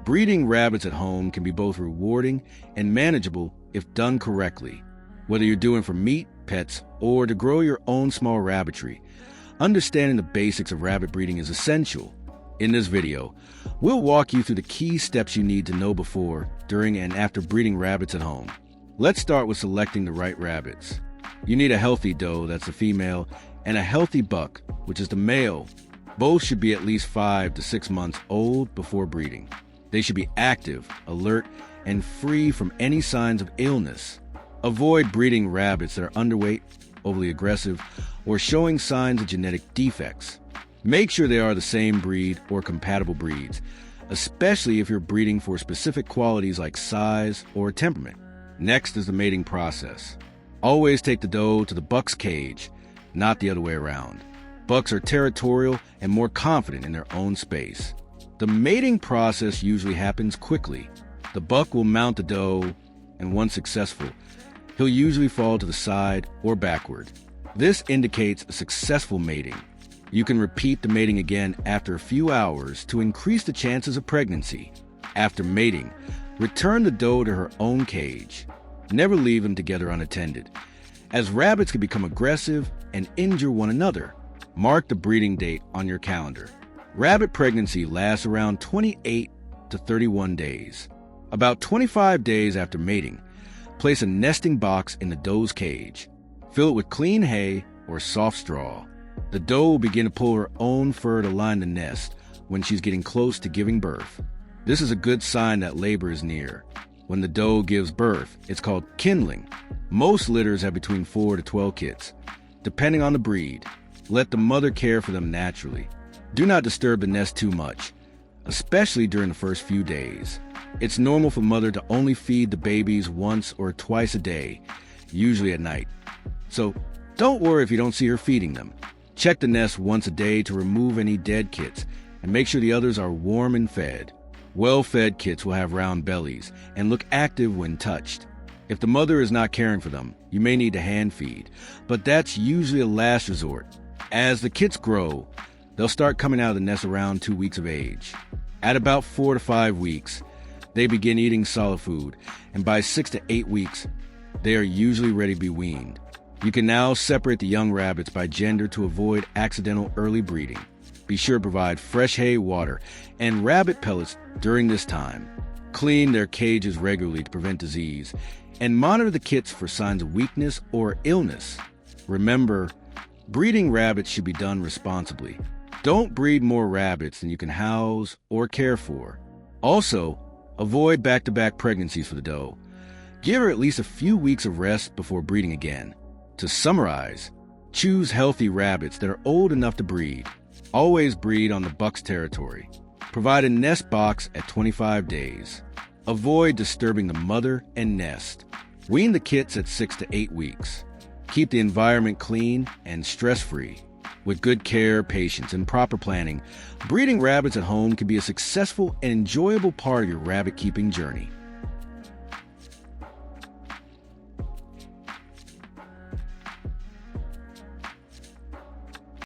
Breeding rabbits at home can be both rewarding and manageable if done correctly. Whether you're doing for meat, pets, or to grow your own small rabbitry, understanding the basics of rabbit breeding is essential. In this video, we'll walk you through the key steps you need to know before, during, and after breeding rabbits at home. Let's start with selecting the right rabbits. You need a healthy doe, that's the female, and a healthy buck, which is the male. Both should be at least 5 to 6 months old before breeding. They should be active, alert, and free from any signs of illness. Avoid breeding rabbits that are underweight, overly aggressive, or showing signs of genetic defects. Make sure they are the same breed or compatible breeds, especially if you're breeding for specific qualities like size or temperament. Next is the mating process. Always take the doe to the buck's cage, not the other way around. Bucks are territorial and more confident in their own space. The mating process usually happens quickly. The buck will mount the doe, and once successful, he'll usually fall to the side or backward. This indicates a successful mating. You can repeat the mating again after a few hours to increase the chances of pregnancy. After mating, return the doe to her own cage. Never leave them together unattended, as rabbits can become aggressive and injure one another. Mark the breeding date on your calendar. Rabbit pregnancy lasts around 28 to 31 days. About 25 days after mating, place a nesting box in the doe's cage. Fill it with clean hay or soft straw. The doe will begin to pull her own fur to line the nest when she's getting close to giving birth. This is a good sign that labor is near. When the doe gives birth, it's called kindling. Most litters have between 4 to 12 kits, depending on the breed. Let the mother care for them naturally. Do not disturb the nest too much, especially during the first few days. It's normal for mother to only feed the babies once or twice a day, usually at night. So don't worry if you don't see her feeding them. Check the nest once a day to remove any dead kits and make sure the others are warm and fed. Well-fed kits will have round bellies and look active when touched. If the mother is not caring for them, you may need to hand feed, but that's usually a last resort. As the kits grow, they'll start coming out of the nest around 2 weeks of age. At about 4 to 5 weeks, they begin eating solid food, and by 6 to 8 weeks, they are usually ready to be weaned. You can now separate the young rabbits by gender to avoid accidental early breeding. Be sure to provide fresh hay, water, and rabbit pellets during this time. Clean their cages regularly to prevent disease, and monitor the kits for signs of weakness or illness. Remember, breeding rabbits should be done responsibly. Don't breed more rabbits than you can house or care for. Also, avoid back-to-back pregnancies for the doe. Give her at least a few weeks of rest before breeding again. To summarize, choose healthy rabbits that are old enough to breed. Always breed on the buck's territory. Provide a nest box at 25 days. Avoid disturbing the mother and nest. Wean the kits at 6 to 8 weeks. Keep the environment clean and stress-free. With good care, patience, and proper planning, breeding rabbits at home can be a successful and enjoyable part of your rabbit-keeping journey.